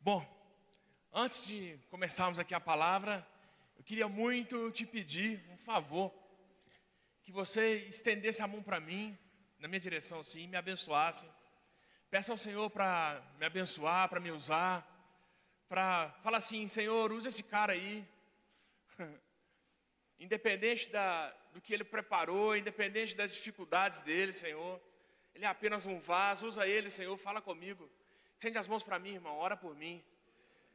Bom, antes de começarmos aqui a palavra, eu queria muito te pedir um favor, que você estendesse a mão para mim, na minha direção sim, me abençoasse. Peça ao Senhor para me abençoar, para me usar, para falar assim: Senhor, usa esse cara aí, independente do que ele preparou, independente das dificuldades dele, Senhor, ele é apenas um vaso, usa ele, Senhor, fala comigo. Estende as mãos para mim, irmão, ora por mim.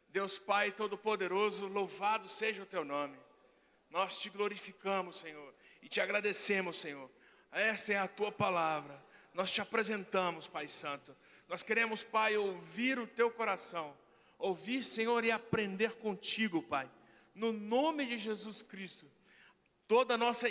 Deus Pai Todo-Poderoso, louvado seja o Teu nome. Nós Te glorificamos, Senhor, e Te agradecemos, Senhor. Essa é a Tua palavra. Nós Te apresentamos, Pai Santo. Nós queremos, Pai, ouvir o Teu coração. Ouvir, Senhor, e aprender contigo, Pai. No nome de Jesus Cristo. Toda a nossa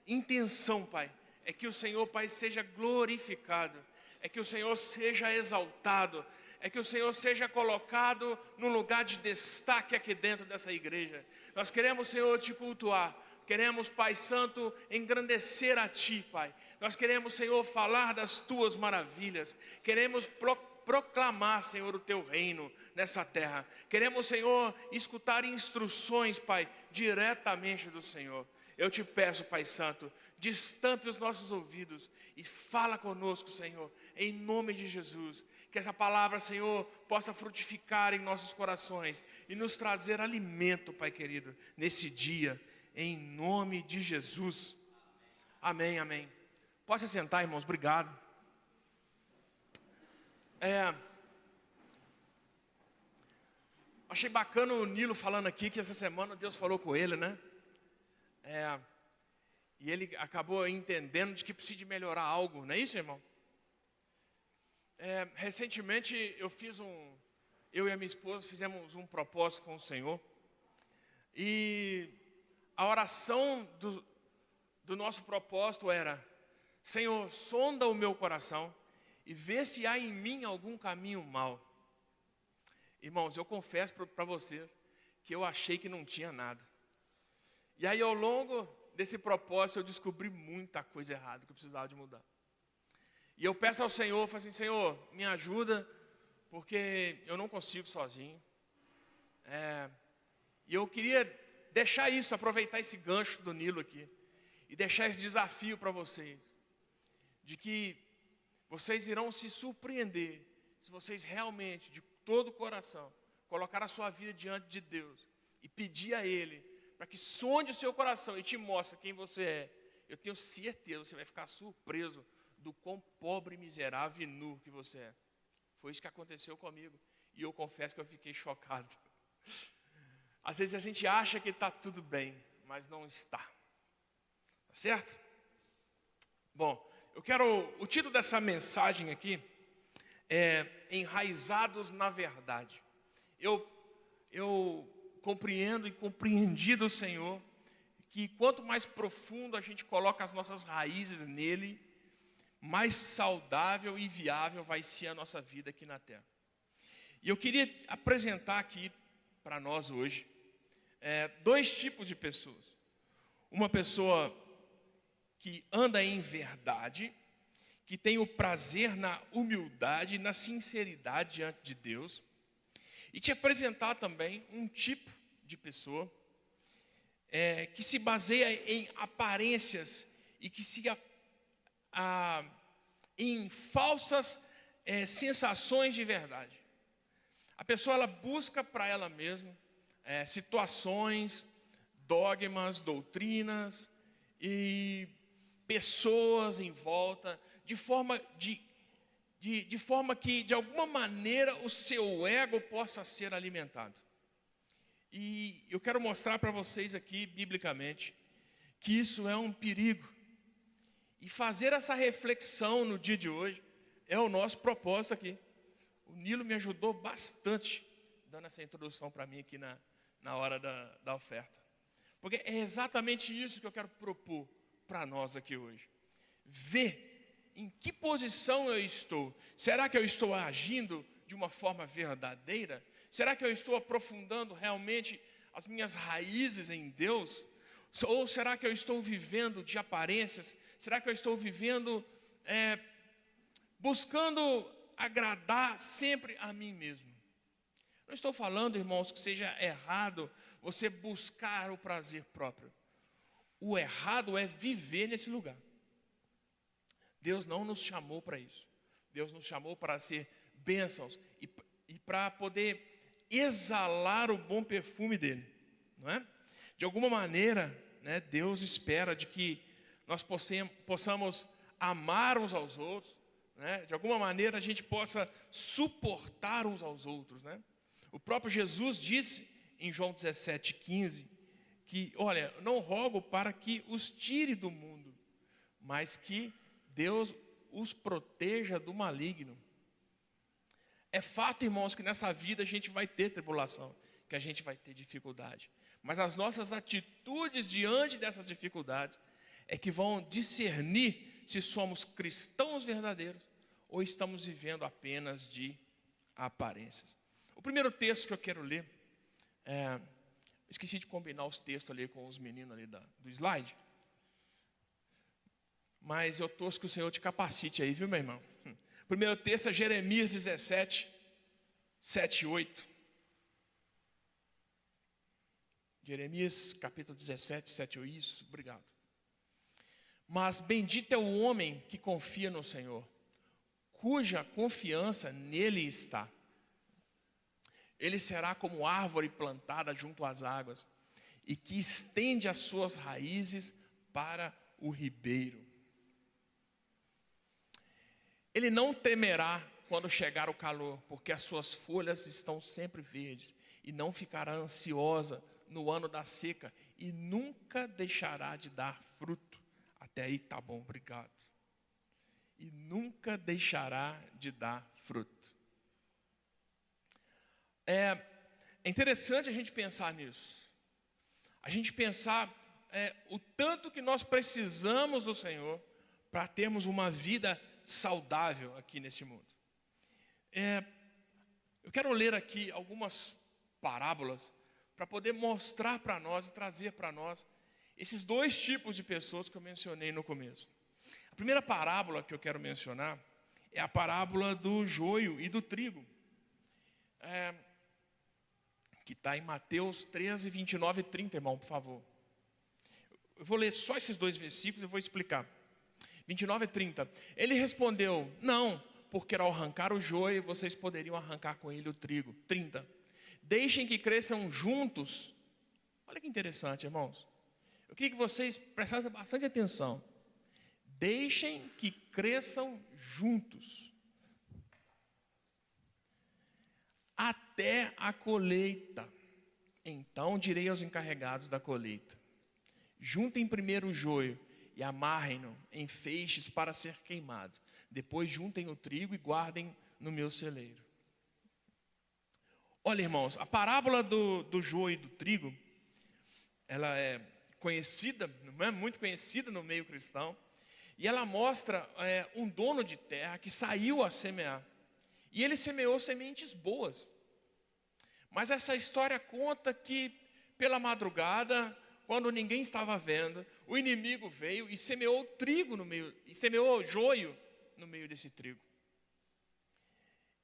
intenção, Pai, é que o Senhor, Pai, seja glorificado. É que o Senhor seja exaltado. É que o Senhor seja colocado num lugar de destaque aqui dentro dessa igreja. Nós queremos, Senhor, Te cultuar. Queremos, Pai Santo, engrandecer a Ti, Pai. Nós queremos, Senhor, falar das Tuas maravilhas. Queremos proclamar, Senhor, o Teu reino nessa terra. Queremos, Senhor, escutar instruções, Pai, diretamente do Senhor. Eu Te peço, Pai Santo, destampe os nossos ouvidos e fala conosco, Senhor, em nome de Jesus. Que essa palavra, Senhor, possa frutificar em nossos corações e nos trazer alimento, Pai querido, nesse dia, em nome de Jesus. Amém, amém. Pode se sentar, irmãos, obrigado. Achei bacana o Nilo falando aqui que essa semana Deus falou com ele, né? E ele acabou entendendo de que precisa de melhorar algo, não é isso, irmão? Recentemente eu e a minha esposa fizemos um propósito com o Senhor. E a oração do nosso propósito era: Senhor, sonda o meu coração e vê se há em mim algum caminho mau. Irmãos, eu confesso para vocês que eu achei que não tinha nada. E aí ao longo desse propósito eu descobri muita coisa errada que eu precisava de mudar. E eu peço ao Senhor, falo assim: Senhor, me ajuda, porque eu não consigo sozinho. E eu queria deixar isso, aproveitar esse gancho do Nilo aqui, e deixar esse desafio para vocês, de que vocês irão se surpreender, se vocês realmente, de todo o coração, colocar a sua vida diante de Deus, e pedir a Ele, para que sonde o seu coração e te mostre quem você é. Eu tenho certeza, você vai ficar surpreso do quão pobre, miserável e nu que você é. Foi isso que aconteceu comigo. E eu confesso que eu fiquei chocado. Às vezes a gente acha que está tudo bem, mas não está. Tá certo? Bom, o título dessa mensagem aqui é Enraizados na Verdade. Eu compreendo e compreendi do Senhor que quanto mais profundo a gente coloca as nossas raízes nele, mais saudável e viável vai ser a nossa vida aqui na terra. E eu queria apresentar aqui para nós hoje dois tipos de pessoas. Uma pessoa que anda em verdade, que tem o prazer na humildade, na sinceridade diante de Deus. E te apresentar também um tipo de pessoa que se baseia em aparências e que se em falsas sensações de verdade. A pessoa ela busca para ela mesma situações, dogmas, doutrinas e pessoas em volta, de forma que de alguma maneira o seu ego possa ser alimentado. E eu quero mostrar para vocês aqui, biblicamente, que isso é um perigo. E fazer essa reflexão no dia de hoje é o nosso propósito aqui. O Nilo me ajudou bastante, dando essa introdução para mim aqui na hora da oferta. Porque é exatamente isso que eu quero propor para nós aqui hoje. Ver em que posição eu estou. Será que eu estou agindo de uma forma verdadeira? Será que eu estou aprofundando realmente as minhas raízes em Deus? Ou será que eu estou vivendo de aparências? Será que eu estou vivendo buscando agradar sempre a mim mesmo? Não estou falando, irmãos, que seja errado você buscar o prazer próprio. O errado é viver nesse lugar. Deus não nos chamou para isso. Deus nos chamou para ser bênçãos e para poder exalar o bom perfume dele, não é? De alguma maneira, né, Deus espera de que nós possamos amar uns aos outros, né? De alguma maneira a gente possa suportar uns aos outros, né? O próprio Jesus disse em João 17,15 que, olha, não rogo para que os tire do mundo, mas que Deus os proteja do maligno. É fato, irmãos, que nessa vida a gente vai ter tribulação, que a gente vai ter dificuldade. Mas as nossas atitudes diante dessas dificuldades é que vão discernir se somos cristãos verdadeiros ou estamos vivendo apenas de aparências. O primeiro texto que eu quero ler, esqueci de combinar os textos ali com os meninos ali do slide, mas eu torço que o Senhor te capacite aí, viu, meu irmão? O primeiro texto é Jeremias 17, 7 e 8. Jeremias capítulo 17, 7 e 8, isso, obrigado. Mas bendito é o homem que confia no Senhor, cuja confiança nele está. Ele será como árvore plantada junto às águas, e que estende as suas raízes para o ribeiro. Ele não temerá quando chegar o calor, porque as suas folhas estão sempre verdes, e não ficará ansiosa no ano da seca, e nunca deixará de dar fruto. Até aí tá bom, obrigado. E nunca deixará de dar fruto. É interessante a gente pensar nisso. A gente pensar o tanto que nós precisamos do Senhor para termos uma vida saudável aqui nesse mundo. Eu quero ler aqui algumas parábolas para poder mostrar para nós e trazer para nós esses dois tipos de pessoas que eu mencionei no começo. A primeira parábola que eu quero mencionar é a parábola do joio e do trigo, que está em Mateus 13, 29 e 30, irmão, por favor. Eu vou ler só esses dois versículos e vou explicar. 29 e 30. Ele respondeu, não, porque ao arrancar o joio, vocês poderiam arrancar com ele o trigo. 30. Deixem que cresçam juntos. Olha que interessante, irmãos. Eu queria que vocês prestassem bastante atenção. Deixem que cresçam juntos, até a colheita. Então direi aos encarregados da colheita: juntem primeiro o joio e amarrem-no em feixes para ser queimado. Depois juntem o trigo e guardem no meu celeiro. Olha, irmãos, a parábola do joio e do trigo, ela é conhecida, não é muito conhecida no meio cristão, e ela mostra um dono de terra que saiu a semear, e ele semeou sementes boas. Mas essa história conta que pela madrugada, quando ninguém estava vendo, o inimigo veio e semeou trigo no meio, e semeou joio no meio desse trigo.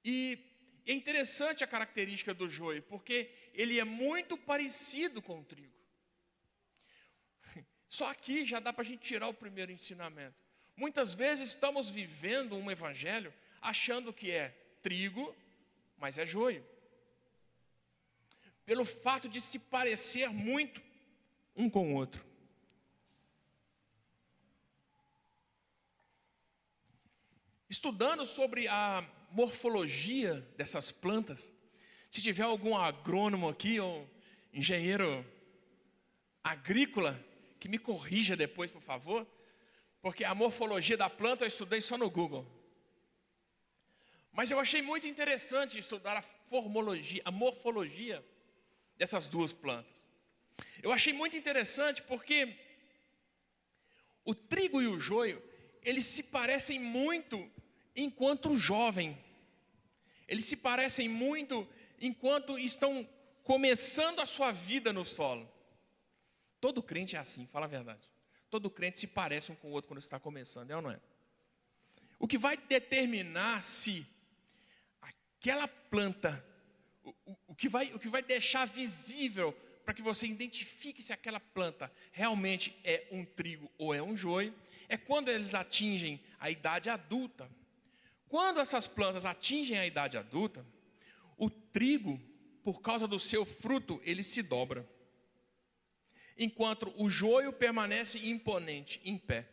E é interessante a característica do joio, porque ele é muito parecido com o trigo. Só aqui já dá para a gente tirar o primeiro ensinamento. Muitas vezes estamos vivendo um evangelho achando que é trigo, mas é joio. Pelo fato de se parecer muito um com o outro. Estudando sobre a morfologia dessas plantas, se tiver algum agrônomo aqui ou engenheiro agrícola, que me corrija depois, por favor, porque a morfologia da planta eu estudei só no Google. Mas eu achei muito interessante estudar a morfologia dessas duas plantas. Eu achei muito interessante porque o trigo e o joio, eles se parecem muito enquanto jovem. Eles se parecem muito enquanto estão começando a sua vida no solo. Todo crente é assim, fala a verdade. Todo crente se parece um com o outro quando está começando, é ou não é? O que vai determinar se aquela planta, o o que vai deixar visível para que você identifique se aquela planta realmente é um trigo ou é um joio, é quando eles atingem a idade adulta. Quando essas plantas atingem a idade adulta, o trigo, por causa do seu fruto, ele se dobra, enquanto o joio permanece imponente, em pé.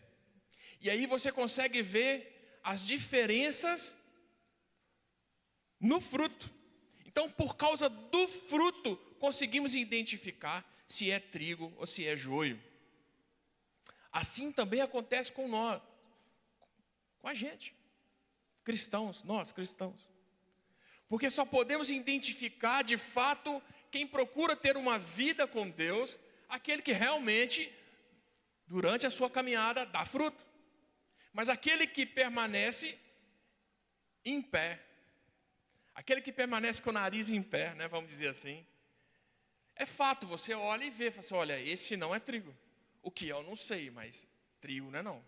E aí você consegue ver as diferenças no fruto. Então, por causa do fruto, conseguimos identificar se é trigo ou se é joio. Assim também acontece com nós, com a gente, cristãos, nós cristãos. Porque só podemos identificar de fato quem procura ter uma vida com Deus, aquele que realmente, durante a sua caminhada, dá fruto. Mas aquele que permanece em pé, aquele que permanece com o nariz em pé, né, vamos dizer assim, é fato, você olha e vê, fala assim, olha, esse não é trigo. O que eu não sei, mas trigo não é não.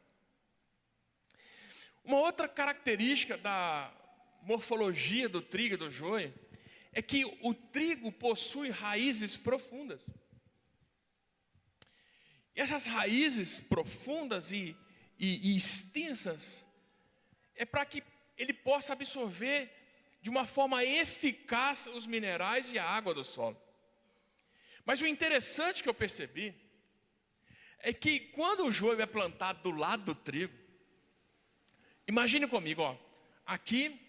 Uma outra característica da morfologia do trigo e do joio é que o trigo possui raízes profundas. E essas raízes profundas e extensas é para que ele possa absorver de uma forma eficaz os minerais e a água do solo. Mas o interessante que eu percebi é que quando o joio é plantado do lado do trigo, imagine comigo, ó, aqui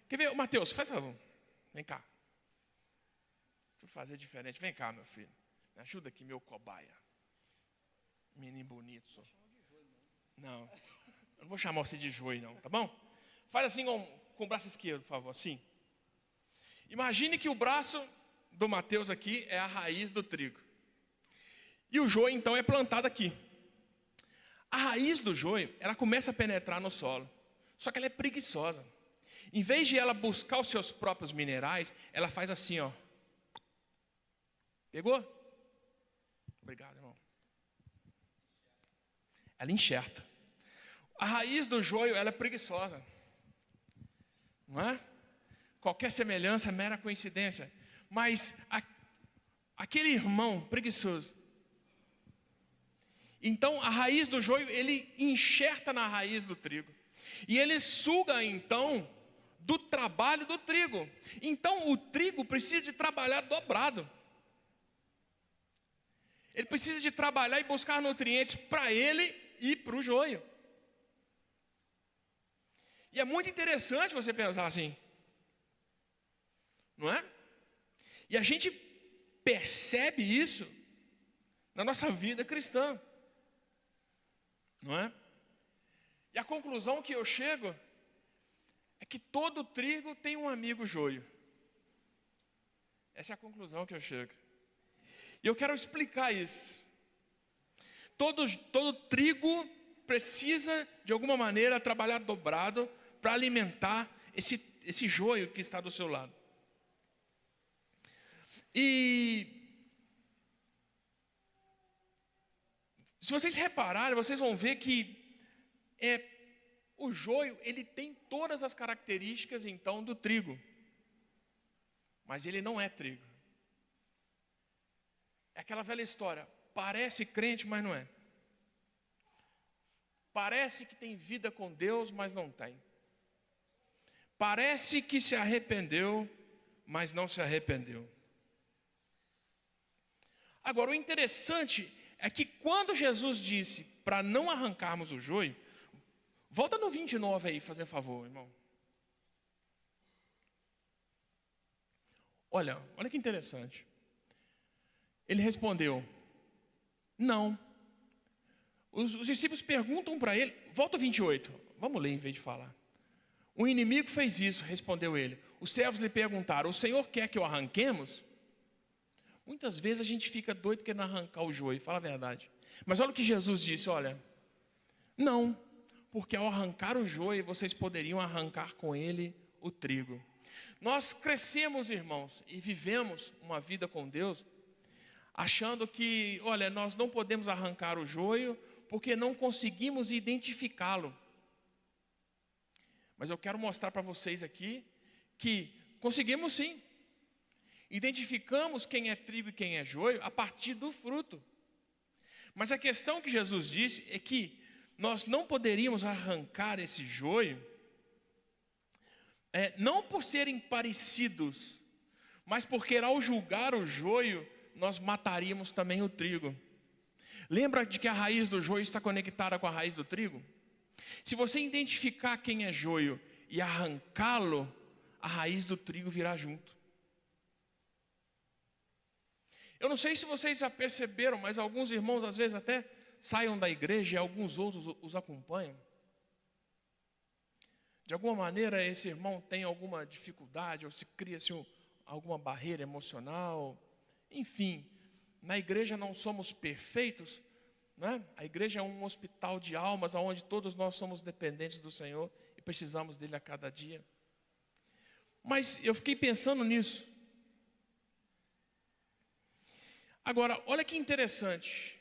quer ver, Mateus, faz favor, vem cá. Deixa eu fazer diferente, vem cá, meu filho, me ajuda aqui, meu cobaia. Menino bonito, só. Não, eu não vou chamar você de joio, não, tá bom? Faz assim com o braço esquerdo, por favor, assim. Imagine que o braço do Mateus aqui é a raiz do trigo. E o joio, então, é plantado aqui. A raiz do joio, ela começa a penetrar no solo. Só que ela é preguiçosa. Em vez de ela buscar os seus próprios minerais, ela faz assim, ó. Pegou? Obrigado, irmão. Ela enxerta. A raiz do joio, ela é preguiçosa. Não é? Qualquer semelhança é mera coincidência. Mas aquele irmão preguiçoso, então a raiz do joio, ele enxerta na raiz do trigo. E ele suga então do trabalho do trigo. Então o trigo precisa de trabalhar dobrado. Ele precisa de trabalhar e buscar nutrientes para ele e para o joio. E é muito interessante você pensar assim, não é? E a gente percebe isso na nossa vida cristã, não é? E a conclusão que eu chego é que todo trigo tem um amigo joio. Essa é a conclusão que eu chego. E eu quero explicar isso. Todo trigo precisa, de alguma maneira, trabalhar dobrado para alimentar esse joio que está do seu lado. E se vocês repararem, vocês vão ver que o joio, ele tem todas as características, então, do trigo. Mas ele não é trigo. É aquela velha história, parece crente, mas não é. Parece que tem vida com Deus, mas não tem. Parece que se arrependeu, mas não se arrependeu. Agora, o interessante é que quando Jesus disse para não arrancarmos o joio, volta no 29 aí, fazendo favor, irmão. Olha que interessante. Ele respondeu, não. Os discípulos perguntam para ele, volta ao 28, vamos ler em vez de falar. O inimigo fez isso, respondeu ele. Os servos lhe perguntaram, o Senhor quer que o arranquemos? Muitas vezes a gente fica doido querendo arrancar o joio, fala a verdade. Mas olha o que Jesus disse, olha, não, porque ao arrancar o joio, vocês poderiam arrancar com ele o trigo. Nós crescemos, irmãos, e vivemos uma vida com Deus, achando que, olha, nós não podemos arrancar o joio, porque não conseguimos identificá-lo. Mas eu quero mostrar para vocês aqui, que Conseguimos sim. Identificamos quem é trigo e quem é joio a partir do fruto. Mas a questão que Jesus disse é que nós não poderíamos arrancar esse joio, não por serem parecidos, mas porque ao julgar o joio, nós mataríamos também o trigo. Lembra de que a raiz do joio está conectada com a raiz do trigo? Se você identificar quem é joio e arrancá-lo, a raiz do trigo virá junto. Eu não sei se vocês já perceberam, mas alguns irmãos às vezes até saiam da igreja e alguns outros os acompanham. De alguma maneira esse irmão tem alguma dificuldade, ou se cria-se alguma barreira emocional. Enfim, na igreja não somos perfeitos, né? A igreja é um hospital de almas, onde todos nós somos dependentes do Senhor e precisamos dele a cada dia. Mas eu fiquei pensando nisso. Agora, olha que interessante.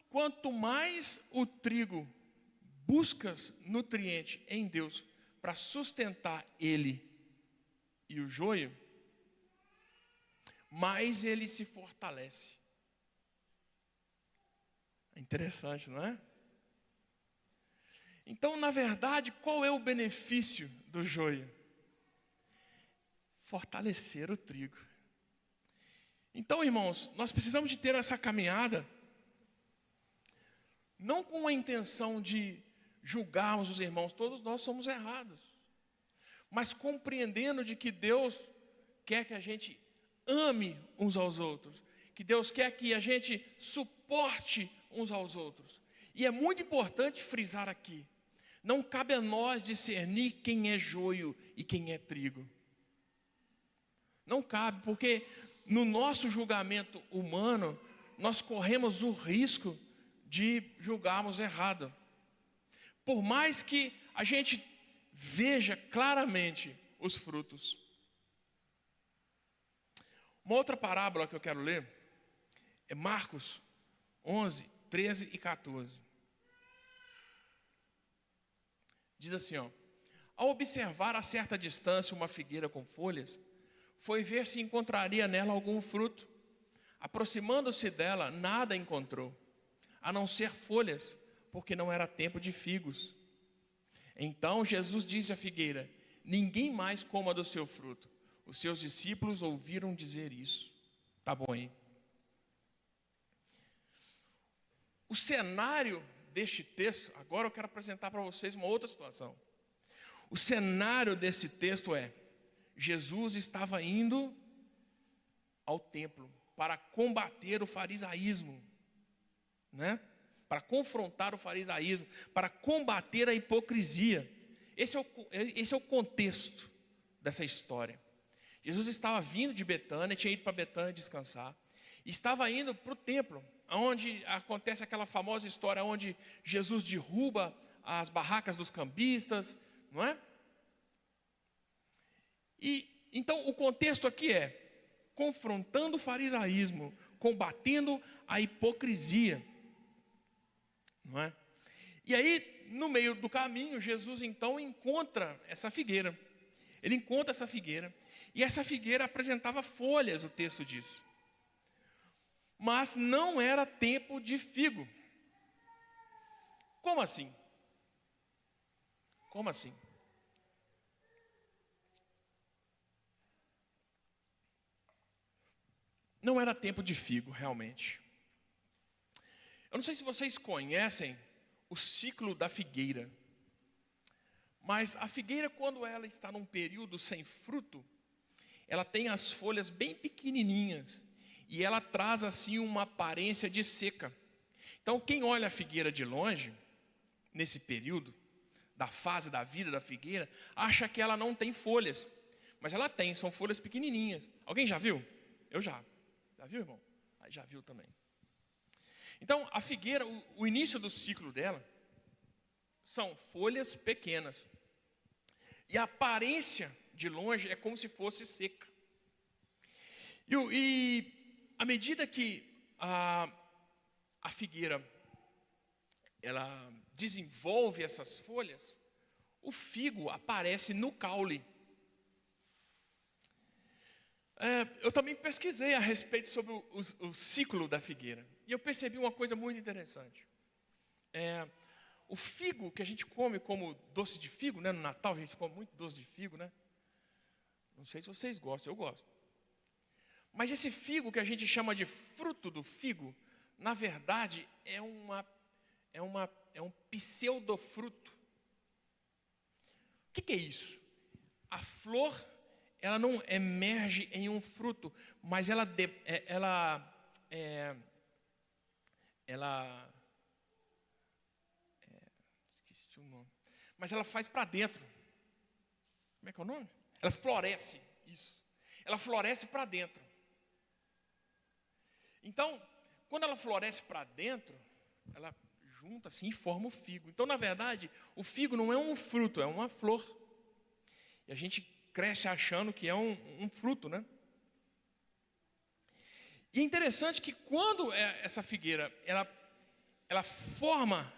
Quanto mais o trigo busca nutriente em Deus para sustentar ele e o joio, mais ele se fortalece. É interessante, não é? Então, na verdade, qual é o benefício do joio? Fortalecer o trigo. Então, irmãos, nós precisamos de ter essa caminhada, não com a intenção de julgarmos os irmãos, todos nós somos errados, mas compreendendo de que Deus quer que a gente ame uns aos outros, que Deus quer que a gente suporte uns aos outros. E é muito importante frisar aqui, não cabe a nós discernir quem é joio e quem é trigo. Não cabe, porque no nosso julgamento humano, nós corremos o risco de julgarmos errado. Por mais que a gente veja claramente os frutos. Uma outra parábola que eu quero ler é Marcos 11, 13 e 14. Diz assim, ao observar a certa distância uma figueira com folhas, foi ver se encontraria nela algum fruto. Aproximando-se dela, nada encontrou, a não ser folhas, porque não era tempo de figos. Então Jesus disse à figueira: ninguém mais coma do seu fruto. Os seus discípulos ouviram dizer isso. Tá bom aí. O cenário deste texto, agora eu quero apresentar para vocês uma outra situação. O cenário desse texto é: Jesus estava indo ao templo para combater o farisaísmo, né? Para confrontar o farisaísmo, para combater a hipocrisia. Esse é o contexto dessa história. Jesus estava vindo de Betânia, tinha ido para Betânia descansar, e estava indo para o templo, onde acontece aquela famosa história onde Jesus derruba as barracas dos cambistas, não é? E então o contexto aqui é confrontando o farisaísmo, combatendo a hipocrisia, não é? E aí, no meio do caminho, Jesus então encontra essa figueira. Ele encontra essa figueira, e essa figueira apresentava folhas, o texto diz. Mas não era tempo de figo. Como assim? Como assim? Não era tempo de figo, realmente. Eu não sei se vocês conhecem o ciclo da figueira, mas a figueira, quando ela está num período sem fruto, ela tem as folhas bem pequenininhas e ela traz assim uma aparência de seca. Então, quem olha a figueira de longe, nesse período da fase da vida da figueira, acha que ela não tem folhas, mas ela tem, são folhas pequenininhas. Alguém já viu? Eu já. Já viu, irmão? Aí já viu também. Então, a figueira, o início do ciclo dela, são folhas pequenas. E a aparência de longe é como se fosse seca. E à medida que a figueira, ela desenvolve essas folhas, o figo aparece no caule. Eu também pesquisei a respeito sobre o ciclo da figueira. E eu percebi uma coisa muito interessante. O figo que a gente come como doce de figo, né? No Natal a gente come muito doce de figo, né? Não sei se vocês gostam, eu gosto. Mas esse figo que a gente chama de fruto do figo, na verdade é um pseudofruto. O que é isso? A flor, ela não emerge em um fruto, mas esqueci o nome. Mas ela faz para dentro. Como é que é o nome? Ela floresce, isso. Ela floresce para dentro. Então, quando ela floresce para dentro, ela junta assim e forma o figo. Então, na verdade, o figo não é um fruto, é uma flor. E a gente cresce achando que é um fruto, né? E é interessante que quando essa figueira, ela forma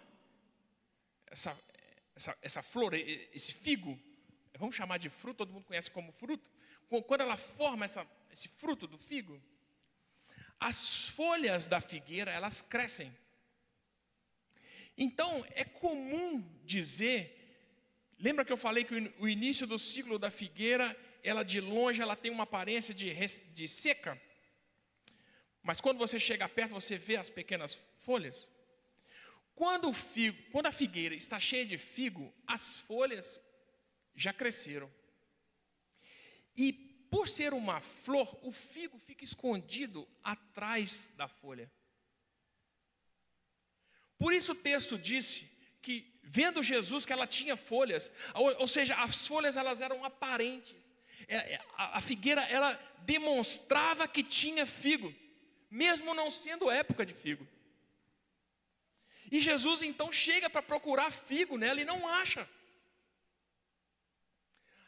essa flor, esse figo, vamos chamar de fruto, todo mundo conhece como fruto. Quando ela forma esse fruto do figo, as folhas da figueira, elas crescem. Então, é comum dizer, lembra que eu falei que o início do ciclo da figueira, ela de longe, ela tem uma aparência de seca. Mas quando você chega perto, você vê as pequenas folhas. Quando a figueira está cheia de figo, as folhas já cresceram. E por ser uma flor, o figo fica escondido atrás da folha. Por isso o texto disse que, vendo Jesus, que ela tinha folhas, ou seja, as folhas elas eram aparentes. A figueira, ela demonstrava que tinha figo, mesmo não sendo época de figo. E Jesus então chega para procurar figo nela e não acha.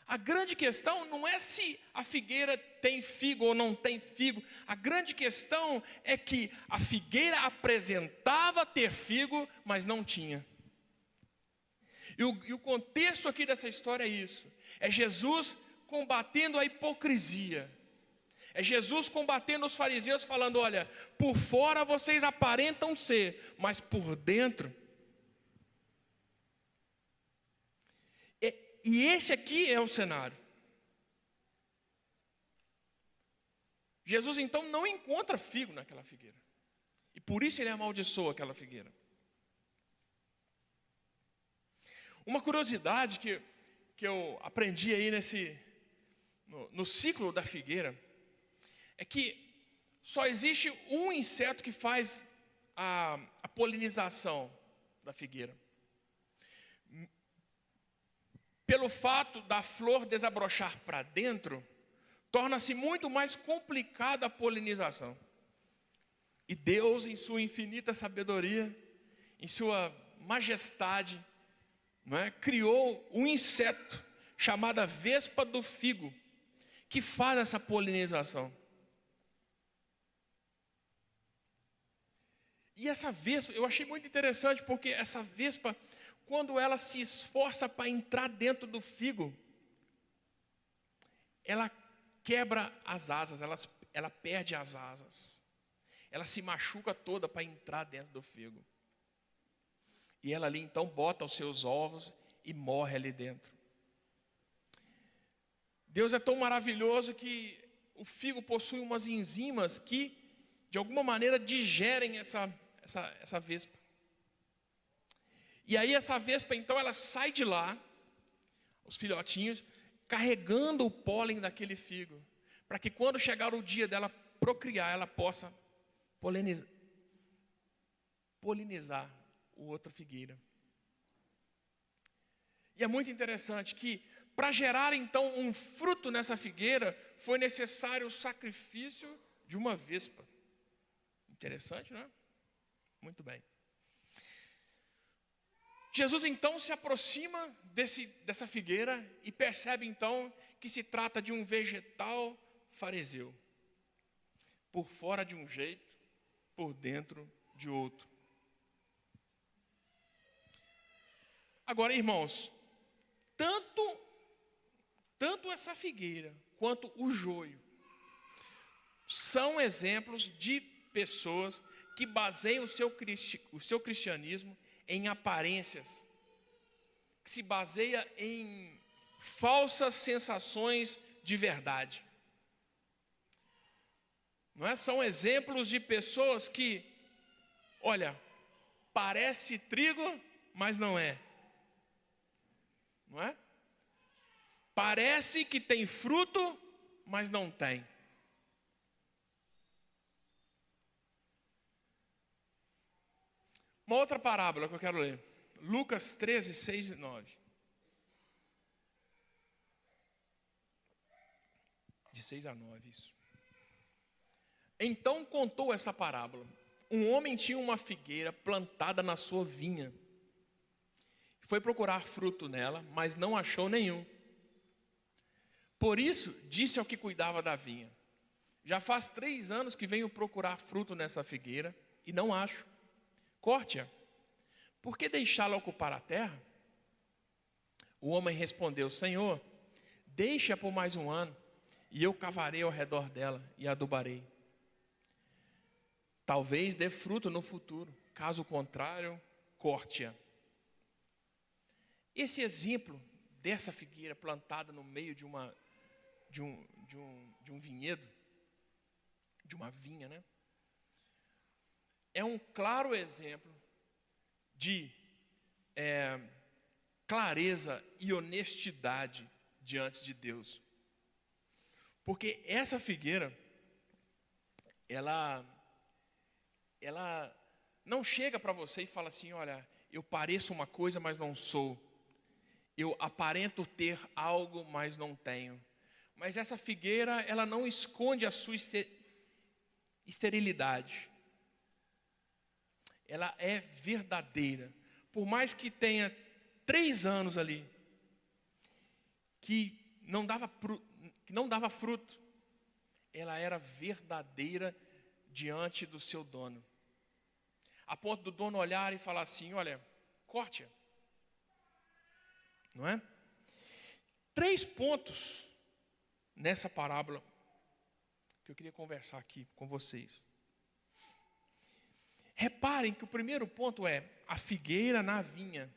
A grande questão não é se a figueira tem figo ou não tem figo. A grande questão é que a figueira apresentava ter figo, mas não tinha. E o contexto aqui dessa história é isso. É Jesus combatendo a hipocrisia. É Jesus combatendo os fariseus, falando: olha, por fora vocês aparentam ser, mas por dentro. E esse aqui é o cenário. Jesus então não encontra figo naquela figueira. E por isso ele amaldiçoa aquela figueira. Uma curiosidade que eu aprendi aí no ciclo da figueira é que só existe um inseto que faz a polinização da figueira. Pelo fato da flor desabrochar para dentro, torna-se muito mais complicada a polinização. E Deus, em sua infinita sabedoria, em sua majestade, criou um inseto chamado vespa do figo, que faz essa polinização. E essa vespa, eu achei muito interessante, porque essa vespa, quando ela se esforça para entrar dentro do figo, ela quebra as asas, ela perde as asas. Ela se machuca toda para entrar dentro do figo. E ela ali então bota os seus ovos e morre ali dentro. Deus é tão maravilhoso que o figo possui umas enzimas que, de alguma maneira, digerem essa vespa. E aí essa vespa, então, ela sai de lá, os filhotinhos, carregando o pólen daquele figo, para que quando chegar o dia dela procriar, ela possa polinizar o outra figueira. E é muito interessante que, para gerar então um fruto nessa figueira, foi necessário o sacrifício de uma vespa. Interessante, não é? Muito bem. Jesus então se aproxima dessa figueira e percebe então que se trata de um vegetal fariseu. Por fora de um jeito, por dentro de outro. Agora, irmãos, Tanto essa figueira quanto o joio são exemplos de pessoas que baseiam o seu cristianismo em aparências, que se baseia em falsas sensações de verdade. Não é? São exemplos de pessoas que, olha, parece trigo, mas não é. Não é? Parece que tem fruto, mas não tem. Uma outra parábola que eu quero ler. Lucas 13, 6 e 9. De 6 a 9, isso. Então contou essa parábola. Um homem tinha uma figueira plantada na sua vinha. Foi procurar fruto nela, mas não achou nenhum. Por isso, disse ao que cuidava da vinha: já faz 3 anos que venho procurar fruto nessa figueira e não acho. Corte-a. Por que deixá-la ocupar a terra? O homem respondeu: Senhor, deixa-a por mais 1 ano, e eu cavarei ao redor dela e adubarei. Talvez dê fruto no futuro, caso contrário, corte-a. Esse exemplo dessa figueira plantada no meio de um vinhedo, de uma vinha, né? É um claro exemplo de clareza e honestidade diante de Deus. Porque essa figueira, ela não chega para você e fala assim: olha, eu pareço uma coisa, mas não sou. Eu aparento ter algo, mas não tenho. Mas essa figueira, ela não esconde a sua esterilidade. Ela é verdadeira. Por mais que tenha 3 anos ali, que não dava fruto, ela era verdadeira diante do seu dono. A ponto do dono olhar e falar assim: olha, corte-a. Não é? 3 pontos nessa parábola que eu queria conversar aqui com vocês. Reparem que o primeiro ponto é a figueira na vinha.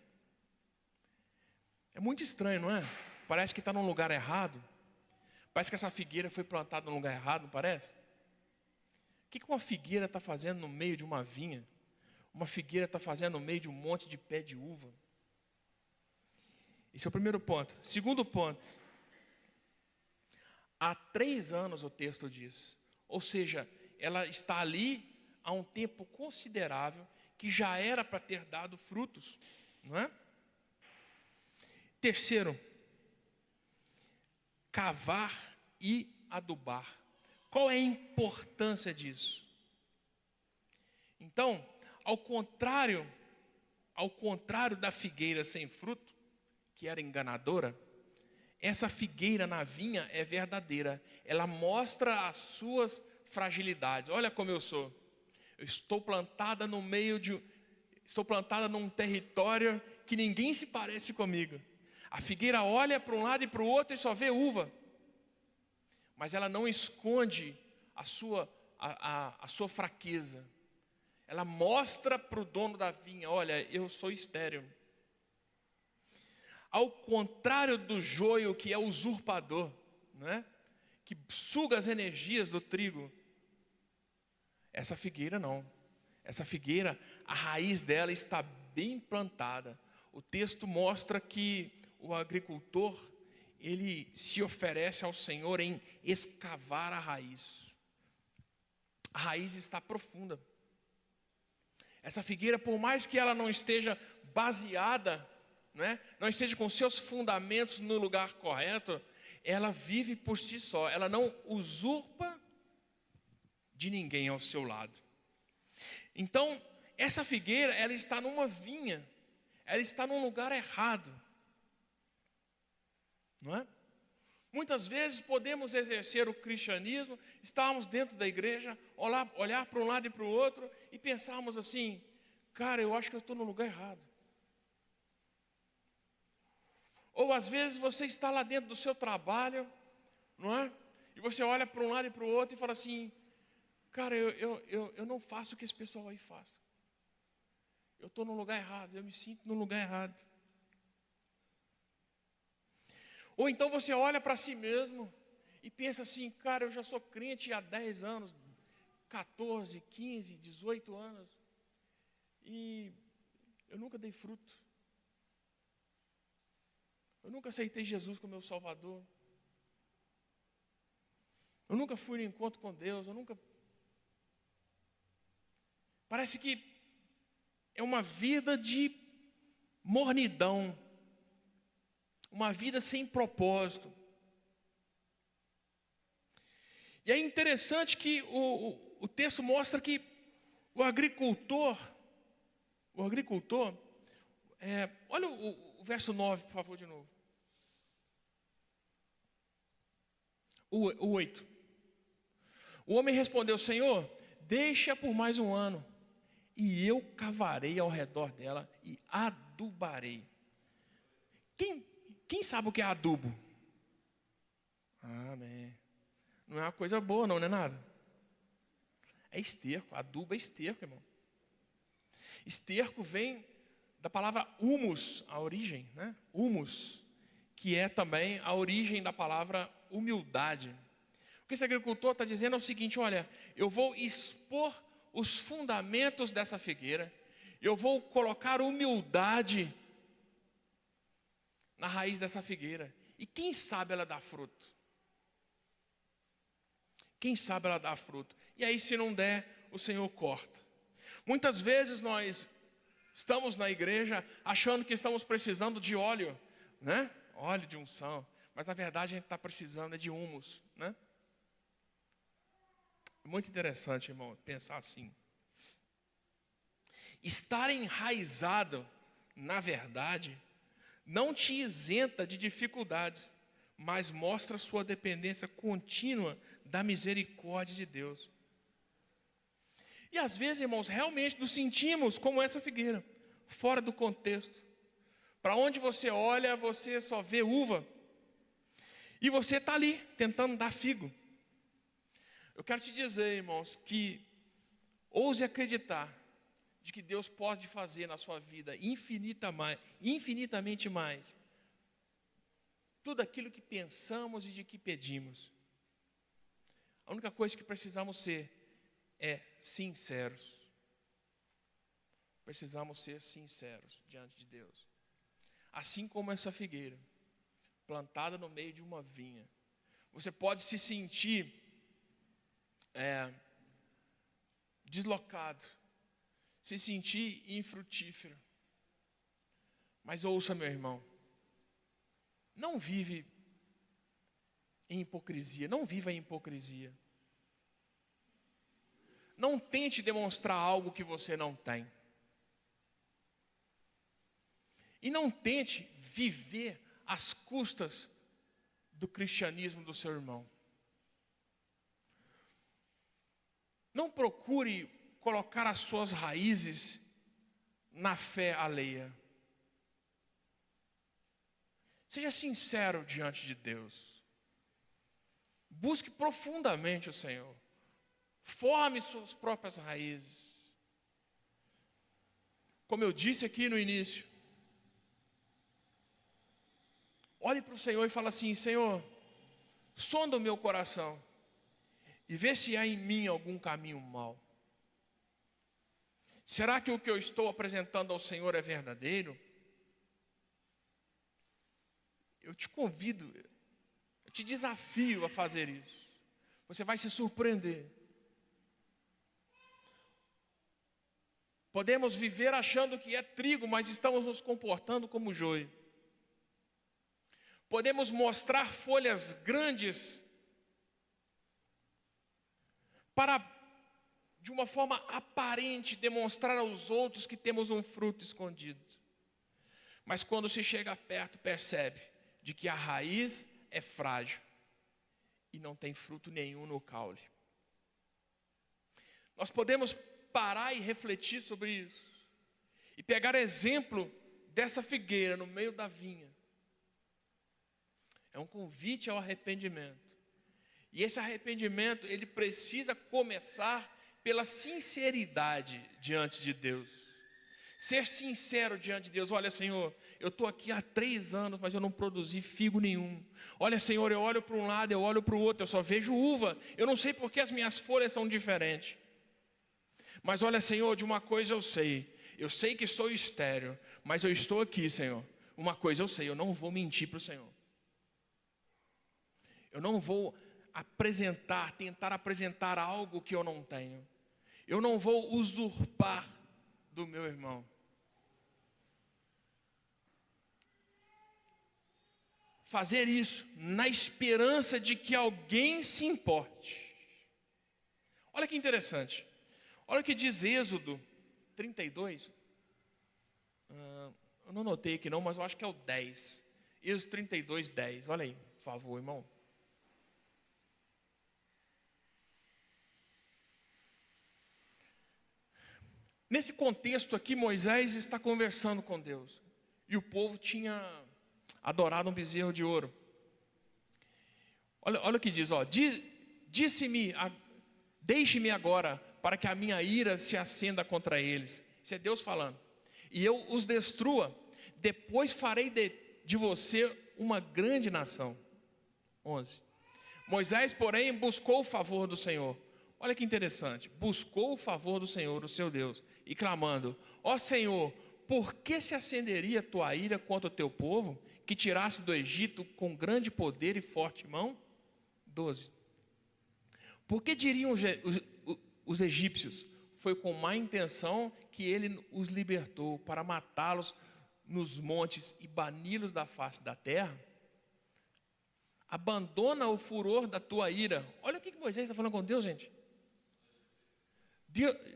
É muito estranho, não é? Parece que está num lugar errado. Parece que essa figueira foi plantada num lugar errado, não parece? O que uma figueira está fazendo no meio de uma vinha? Uma figueira está fazendo no meio de um monte de pé de uva. Esse é o primeiro ponto. Segundo ponto. Há 3 anos o texto diz. Ou seja, ela está ali há um tempo considerável que já era para ter dado frutos. Não é? Terceiro. Cavar e adubar. Qual é a importância disso? Então, ao contrário da figueira sem fruto, que era enganadora, essa figueira na vinha é verdadeira. Ela mostra as suas fragilidades. Olha como eu sou. Eu estou plantada no meio estou plantada num território que ninguém se parece comigo. A figueira olha para um lado e para o outro e só vê uva. Mas ela não esconde a sua fraqueza. Ela mostra para o dono da vinha: olha, eu sou estéril. Ao contrário do joio, que é usurpador, né? Que suga as energias do trigo, essa figueira não. Essa figueira, a raiz dela está bem plantada. O texto mostra que o agricultor, ele se oferece ao Senhor em escavar a raiz. A raiz está profunda. Essa figueira, por mais que ela não esteja baseada, não esteja com seus fundamentos no lugar correto, ela vive por si só. Ela não usurpa de ninguém ao seu lado. Então, essa figueira, ela está numa vinha. Ela está num lugar errado. Não é? Muitas vezes podemos exercer o cristianismo, estarmos dentro da igreja, olhar para um lado e para o outro e pensarmos assim: cara, eu acho que eu estou no lugar errado. Ou às vezes você está lá dentro do seu trabalho, não é? E você olha para um lado e para o outro e fala assim, cara, eu não faço o que esse pessoal aí faz. Eu estou no lugar errado, eu me sinto no lugar errado. Ou então você olha para si mesmo e pensa assim, cara, eu já sou crente há 10 anos, 14, 15, 18 anos, e eu nunca dei fruto. Eu nunca aceitei Jesus como meu Salvador. Eu nunca fui no encontro com Deus, Parece que é uma vida de mornidão, uma vida sem propósito. E é interessante que o texto mostra que o agricultor, olha o verso 9, por favor, de novo. O 8. O homem respondeu, Senhor, deixa por mais um ano, e eu cavarei ao redor dela e adubarei. Quem sabe o que é adubo? Amém. Não é uma coisa boa não é nada. É esterco, adubo é esterco, irmão. Esterco vem da palavra humus, a origem, né? Humus, que é também a origem da palavra humildade. O que esse agricultor está dizendo é o seguinte, olha, eu vou expor os fundamentos dessa figueira, eu vou colocar humildade na raiz dessa figueira, e quem sabe ela dá fruto. Quem sabe ela dá fruto. E aí se não der, o Senhor corta. Muitas vezes nós estamos na igreja achando que estamos precisando de óleo, né? Óleo de unção. Mas na verdade a gente está precisando de humus, né? Muito interessante, irmão, pensar assim. Estar enraizado na verdade não te isenta de dificuldades, mas mostra sua dependência contínua da misericórdia de Deus. E às vezes, irmãos, realmente nos sentimos como essa figueira, fora do contexto. Para onde você olha, você só vê uva. E você está ali, tentando dar figo. Eu quero te dizer, irmãos, que ouse acreditar de que Deus pode fazer na sua vida infinitamente mais. Tudo aquilo que pensamos e de que pedimos. A única coisa que precisamos ser é sinceros. Precisamos ser sinceros diante de Deus. Assim como essa figueira, plantada no meio de uma vinha. Você pode se sentir deslocado, se sentir infrutífero. Mas ouça, meu irmão, não vive em hipocrisia, não viva em hipocrisia. Não tente demonstrar algo que você não tem. E não tente viver às custas do cristianismo do seu irmão. Não procure colocar as suas raízes na fé alheia. Seja sincero diante de Deus. Busque profundamente o Senhor. Forme suas próprias raízes. Como eu disse aqui no início, olhe para o Senhor e fala assim, Senhor, sonda o meu coração e vê se há em mim algum caminho mau. Será que o que eu estou apresentando ao Senhor é verdadeiro? Eu te convido, eu te desafio a fazer isso. Você vai se surpreender. Podemos viver achando que é trigo, mas estamos nos comportando como joio. Podemos mostrar folhas grandes para, de uma forma aparente, demonstrar aos outros que temos um fruto escondido. Mas quando se chega perto, percebe de que a raiz é frágil e não tem fruto nenhum no caule. Nós podemos parar e refletir sobre isso e pegar exemplo dessa figueira no meio da vinha É um convite ao arrependimento. E esse arrependimento, ele precisa começar pela sinceridade diante de Deus. Ser sincero diante de Deus. Olha, Senhor, eu estou aqui há 3 anos, mas eu não produzi figo nenhum. Olha, Senhor, eu olho para um lado, eu olho para o outro, eu só vejo uva. Eu não sei porque as minhas folhas são diferentes. Mas olha, Senhor, de uma coisa eu sei que sou estéril, mas eu estou aqui, Senhor. Uma coisa eu sei, eu não vou mentir para o Senhor. Eu não vou tentar apresentar algo que eu não tenho. Eu não vou usurpar do meu irmão. Fazer isso na esperança de que alguém se importe. Olha que interessante. Olha o que diz Êxodo 32. Eu não notei aqui não, mas eu acho que é o 10. Êxodo 32, 10. Olha aí, por favor, irmão. Nesse contexto aqui, Moisés está conversando com Deus. E o povo tinha adorado um bezerro de ouro. Olha o que diz, ó. Disse-me, deixe-me agora, para que a minha ira se acenda contra eles. Isso é Deus falando. E eu os destrua. Depois farei de você uma grande nação. 11. Moisés, porém, buscou o favor do Senhor. Olha que interessante. Buscou o favor do Senhor, o seu Deus. E clamando: ó Senhor, por que se acenderia a tua ira contra o teu povo, que tiraste do Egito com grande poder e forte mão? 12. Por que diriam os egípcios: foi com má intenção que ele os libertou, para matá-los nos montes e bani-los da face da terra? Abandona o furor da tua ira. Olha o que Moisés está falando com Deus, gente.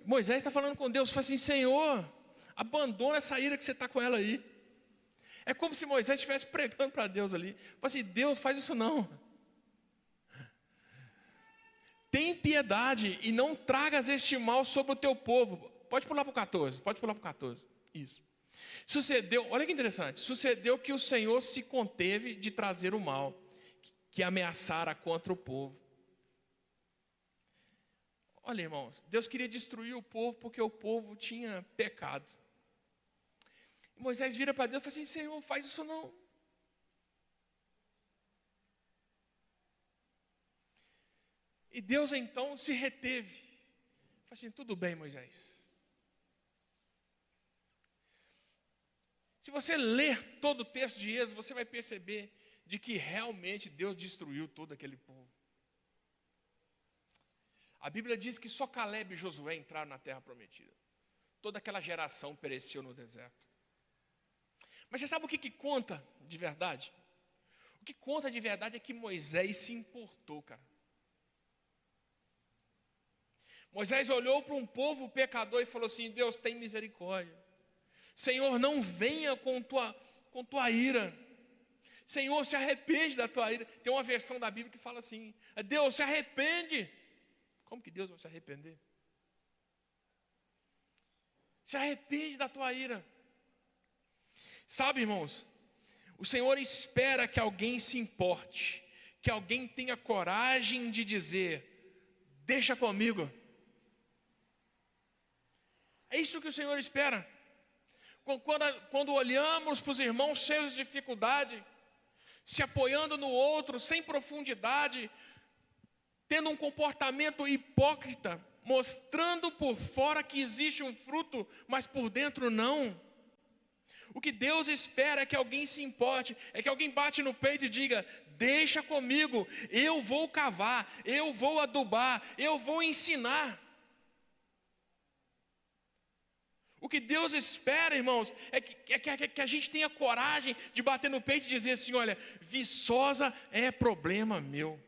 Moisés está falando com Deus, fala assim: Senhor, abandona essa ira que você está com ela aí. É como se Moisés estivesse pregando para Deus ali. Fala assim: Deus, faz isso não. Tem piedade e não tragas este mal sobre o teu povo. Pode pular para o 14, Isso. Sucedeu, olha que interessante. Sucedeu que o Senhor se conteve de trazer o mal que ameaçara contra o povo. Olha, irmãos, Deus queria destruir o povo porque o povo tinha pecado. E Moisés vira para Deus e fala assim: Senhor, faz isso não. E Deus então se reteve. Fala assim: tudo bem, Moisés. Se você ler todo o texto de Êxodo, você vai perceber de que realmente Deus destruiu todo aquele povo. A Bíblia diz que só Caleb e Josué entraram na terra prometida. Toda aquela geração pereceu no deserto. Mas você sabe o que conta de verdade? O que conta de verdade é que Moisés se importou, cara. Moisés olhou para um povo pecador e falou assim: Deus, tem misericórdia. Senhor, não venha com tua ira. Senhor, se arrepende da tua ira. Tem uma versão da Bíblia que fala assim: Deus, se arrepende. Como que Deus vai se arrepender? Se arrepende da tua ira. Sabe, irmãos, o Senhor espera que alguém se importe, que alguém tenha coragem de dizer: deixa comigo. É isso que o Senhor espera. Quando olhamos para os irmãos cheios de dificuldade, se apoiando no outro, sem profundidade, tendo um comportamento hipócrita, mostrando por fora que existe um fruto, mas por dentro não. O que Deus espera é que alguém se importe, é que alguém bate no peito e diga: deixa comigo, eu vou cavar, eu vou adubar, eu vou ensinar. O que Deus espera, irmãos, é que a gente tenha coragem de bater no peito e dizer assim: olha, Viçosa é problema meu.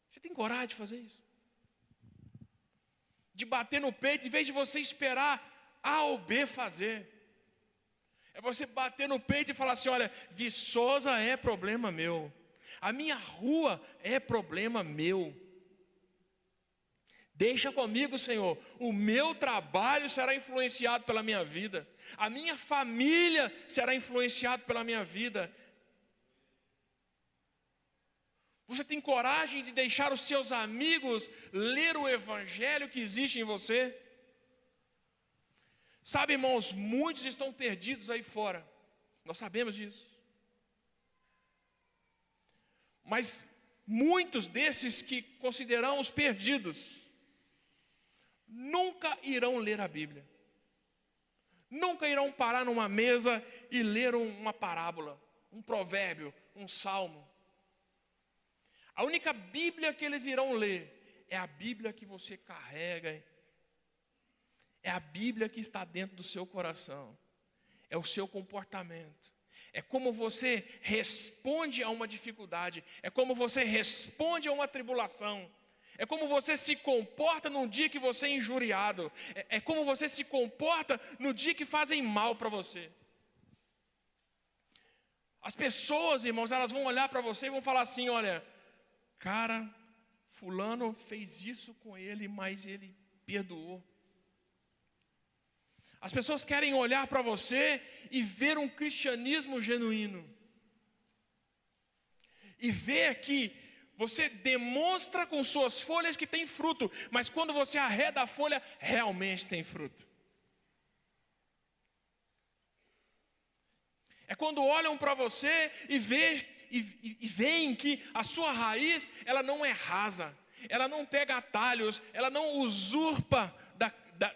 Você tem coragem de fazer isso? De bater no peito, em vez de você esperar A ou B fazer. É você bater no peito e falar assim: olha, Viçosa é problema meu. A minha rua é problema meu. Deixa comigo, Senhor. O meu trabalho será influenciado pela minha vida. A minha família será influenciada pela minha vida. Você tem coragem de deixar os seus amigos ler o evangelho que existe em você? Sabe, irmãos, muitos estão perdidos aí fora. Nós sabemos disso. Mas muitos desses que consideramos perdidos nunca irão ler a Bíblia. Nunca irão parar numa mesa e ler uma parábola, um provérbio, um salmo. A única Bíblia que eles irão ler é a Bíblia que você carrega. É a Bíblia que está dentro do seu coração. É o seu comportamento. É como você responde a uma dificuldade. É como você responde a uma tribulação. É como você se comporta no dia que você é injuriado. É como você se comporta no dia que fazem mal para você. As pessoas, irmãos, elas vão olhar para você e vão falar assim: olha, cara, fulano fez isso com ele, mas ele perdoou. As pessoas querem olhar para você e ver um cristianismo genuíno. E ver que você demonstra com suas folhas que tem fruto, mas quando você arreda a folha, realmente tem fruto. É quando olham para você e veem que a sua raiz, ela não é rasa, ela não pega atalhos, ela não usurpa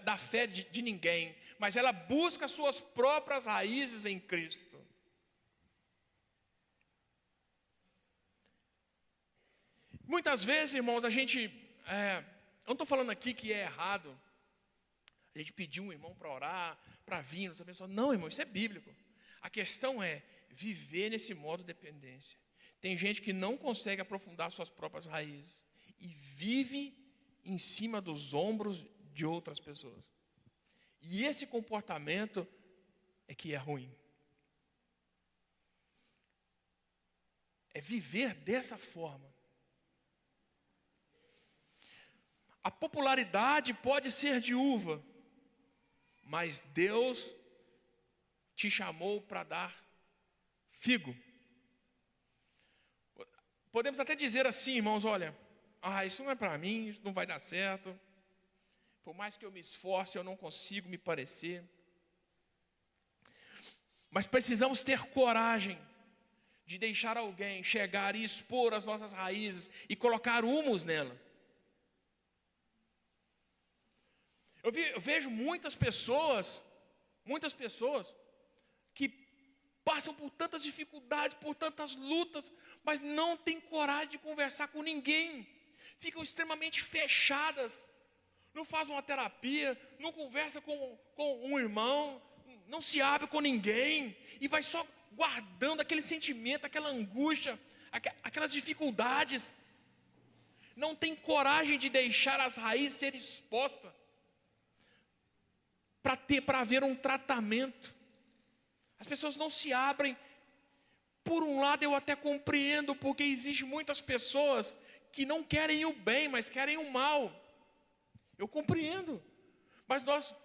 da fé de ninguém, mas ela busca suas próprias raízes em Cristo. Muitas vezes, irmãos, a gente, eu não estou falando aqui que é errado a gente pedir um irmão para orar, para vir, nos abençoar. Não, irmão, isso é bíblico. A questão é viver nesse modo de dependência. Tem gente que não consegue aprofundar suas próprias raízes e vive em cima dos ombros de outras pessoas. E esse comportamento é que é ruim. É viver dessa forma. A popularidade pode ser de uva, mas Deus te chamou para dar figo. Podemos até dizer assim, irmãos, olha, isso não é para mim, isso não vai dar certo. Por mais que eu me esforce, eu não consigo me parecer. Mas precisamos ter coragem de deixar alguém chegar e expor as nossas raízes e colocar humus nelas. Eu vejo muitas pessoas que passam por tantas dificuldades, por tantas lutas, mas não têm coragem de conversar com ninguém. Ficam extremamente fechadas. Não faz uma terapia, não conversa com um irmão, não se abre com ninguém, e vai só guardando aquele sentimento, aquela angústia, aquelas dificuldades. Não tem coragem de deixar as raízes serem expostas, para haver um tratamento. As pessoas não se abrem. Por um lado eu até compreendo, porque existem muitas pessoas que não querem o bem, mas querem o mal. Eu compreendo,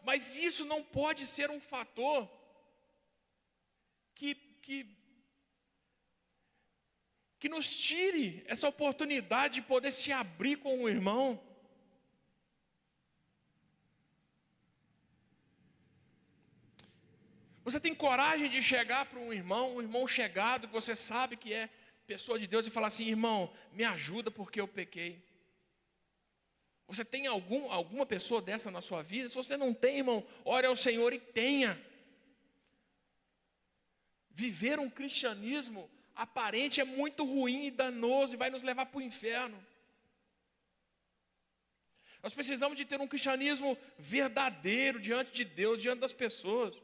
mas isso não pode ser um fator que nos tire essa oportunidade de poder se abrir com um irmão. Você tem coragem de chegar para um irmão chegado, que você sabe que é pessoa de Deus, e falar assim: irmão, me ajuda porque eu pequei. Você tem alguma pessoa dessa na sua vida? Se você não tem, irmão, ore ao Senhor e tenha. Viver um cristianismo aparente é muito ruim e danoso e vai nos levar para o inferno. Nós precisamos de ter um cristianismo verdadeiro diante de Deus, diante das pessoas.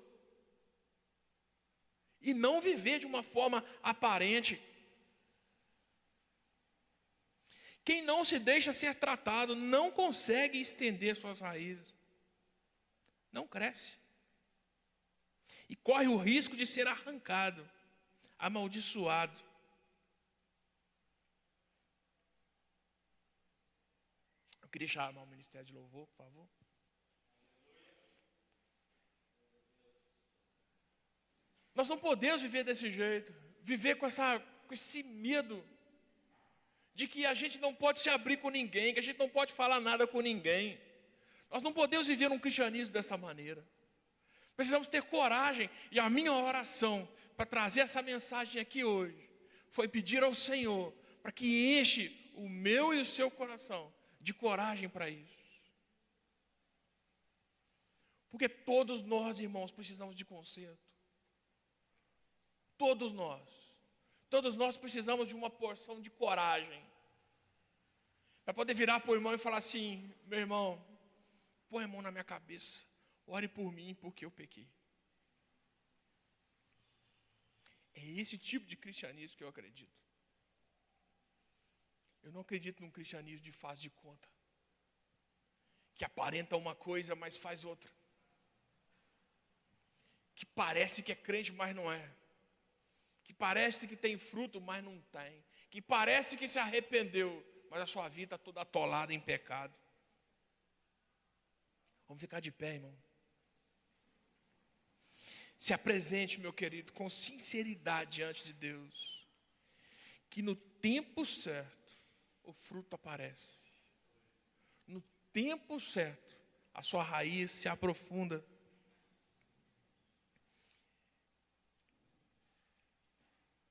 E não viver de uma forma aparente. Quem não se deixa ser tratado não consegue estender suas raízes. Não cresce. E corre o risco de ser arrancado, amaldiçoado. Eu queria chamar o Ministério de Louvor, por favor. Nós não podemos viver desse jeito, viver com esse medo de que a gente não pode se abrir com ninguém, que a gente não pode falar nada com ninguém. Nós não podemos viver um cristianismo dessa maneira. Precisamos ter coragem, e a minha oração para trazer essa mensagem aqui hoje foi pedir ao Senhor para que enche o meu e o seu coração de coragem para isso. Porque todos nós, irmãos, precisamos de conserto. Todos nós precisamos de uma porção de coragem para poder virar para o irmão e falar assim: meu irmão, põe a mão na minha cabeça, ore por mim porque eu pequei. É esse tipo de cristianismo que eu acredito. Eu não acredito num cristianismo de faz de conta, que aparenta uma coisa, mas faz outra, que parece que é crente, mas não é, que parece que tem fruto, mas não tem, que parece que se arrependeu, mas a sua vida está toda atolada em pecado. Vamos ficar de pé, irmão. Se apresente, meu querido, com sinceridade diante de Deus, que no tempo certo o fruto aparece. No tempo certo a sua raiz se aprofunda.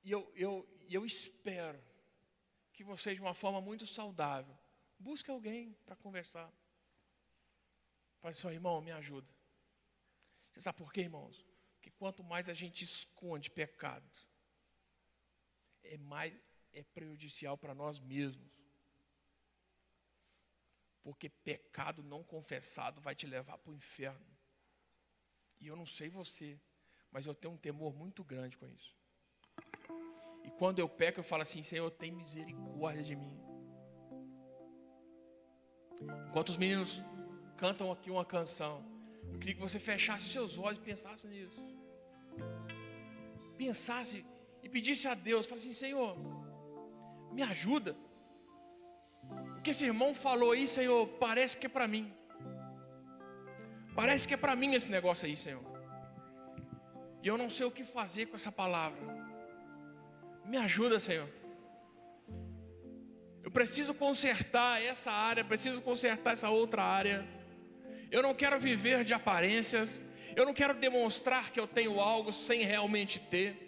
E eu espero que vocês, de uma forma muito saudável, busquem alguém para conversar. Fala assim: irmão, me ajuda. Você sabe por quê, irmãos? Porque quanto mais a gente esconde pecado, é prejudicial para nós mesmos. Porque pecado não confessado vai te levar para o inferno. E eu não sei você, mas eu tenho um temor muito grande com isso. E quando eu peco, eu falo assim: Senhor, tem misericórdia de mim. Enquanto os meninos cantam aqui uma canção, eu queria que você fechasse seus olhos e pensasse nisso. Pensasse e pedisse a Deus, falasse assim: Senhor, me ajuda. O que esse irmão falou aí, Senhor, parece que é para mim. Parece que é para mim esse negócio aí, Senhor. E eu não sei o que fazer com essa palavra. Me ajuda, Senhor. Eu preciso consertar essa área, preciso consertar essa outra área. Eu não quero viver de aparências. Eu não quero demonstrar que eu tenho algo sem realmente ter.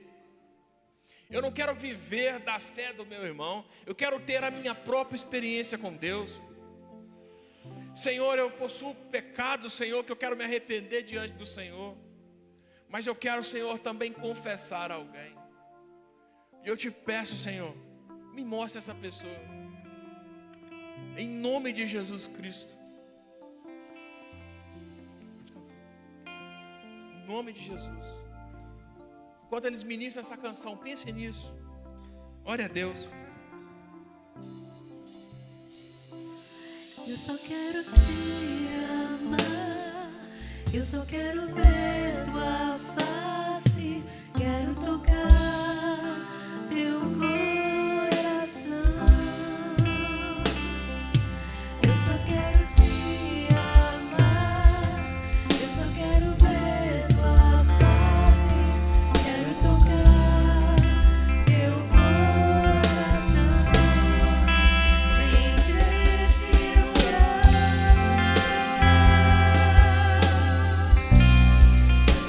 Eu não quero viver da fé do meu irmão. Eu quero ter a minha própria experiência com Deus. Senhor, eu possuo pecado, Senhor, que eu quero me arrepender diante do Senhor. Mas eu quero, Senhor, também confessar a alguém. E eu te peço, Senhor, me mostre essa pessoa. Em nome de Jesus Cristo. Em nome de Jesus. Enquanto eles ministram essa canção, pense nisso. Ore a Deus. Eu só quero te amar. Eu só quero ver tua face. Quero tocar teu coração. Eu só quero te amar. Eu só quero ver tua face. Quero tocar teu coração. Preenche esse lugar.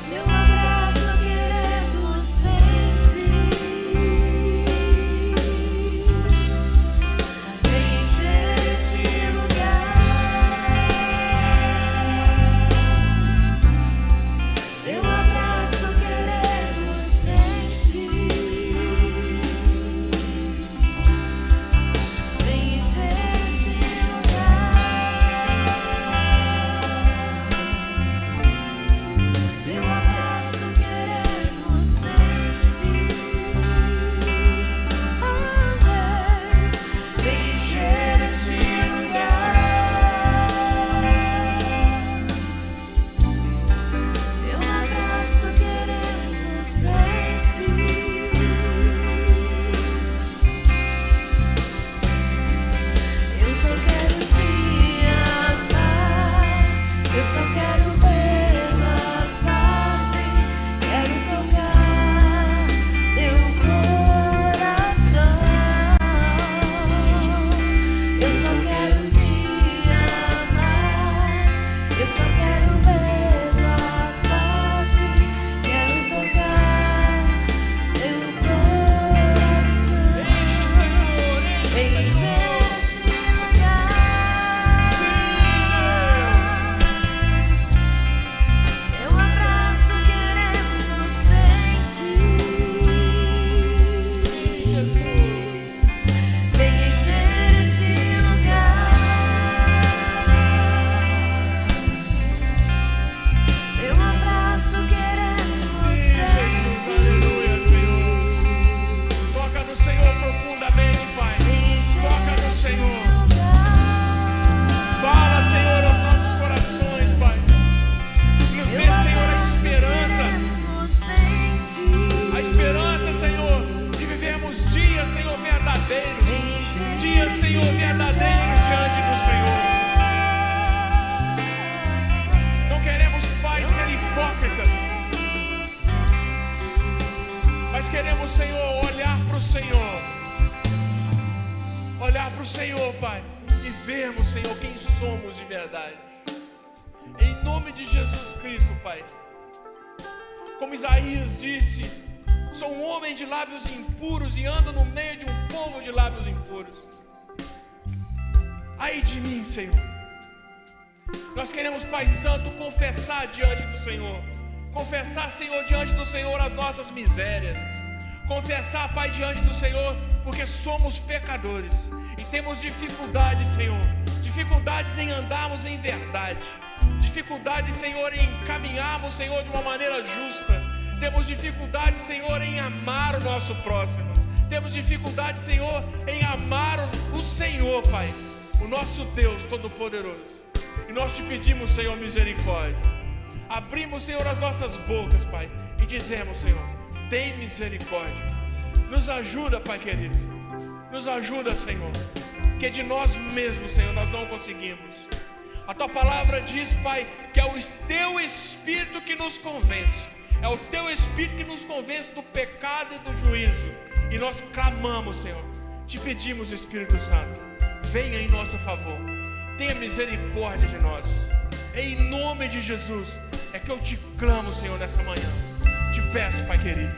Meu amor. verdadeiros, dias, Senhor, verdadeiros diante do Senhor. Não queremos, Pai, ser hipócritas, mas queremos, Senhor, olhar para o Senhor. Olhar para o Senhor, Pai, e vermos, Senhor, quem somos de verdade. Em nome de Jesus Cristo, Pai. Como Isaías disse: sou um homem de lábios impuros e ando no meio de um povo de lábios impuros. Ai de mim, Senhor. Nós queremos, Pai Santo, confessar diante do Senhor. Confessar, Senhor, diante do Senhor as nossas misérias. Confessar, Pai, diante do Senhor, porque somos pecadores e temos dificuldades, Senhor. Dificuldades em andarmos em verdade. Dificuldades, Senhor, em caminharmos, Senhor, de uma maneira justa. Temos dificuldades, Senhor, em amar o nosso próximo. Temos dificuldades, Senhor, em amar o Senhor, Pai, o nosso Deus Todo-Poderoso. E nós te pedimos, Senhor, misericórdia. Abrimos, Senhor, as nossas bocas, Pai, e dizemos, Senhor, tem misericórdia. Nos ajuda, Pai querido. Nos ajuda, Senhor, que de nós mesmos, Senhor, nós não conseguimos. A Tua palavra diz, Pai, que é o Teu Espírito que nos convence. É o Teu Espírito que nos convence do pecado e do juízo. E nós clamamos, Senhor, te pedimos, Espírito Santo, venha em nosso favor. Tenha misericórdia de nós. Em nome de Jesus é que eu te clamo, Senhor, nessa manhã. Te peço, Pai querido,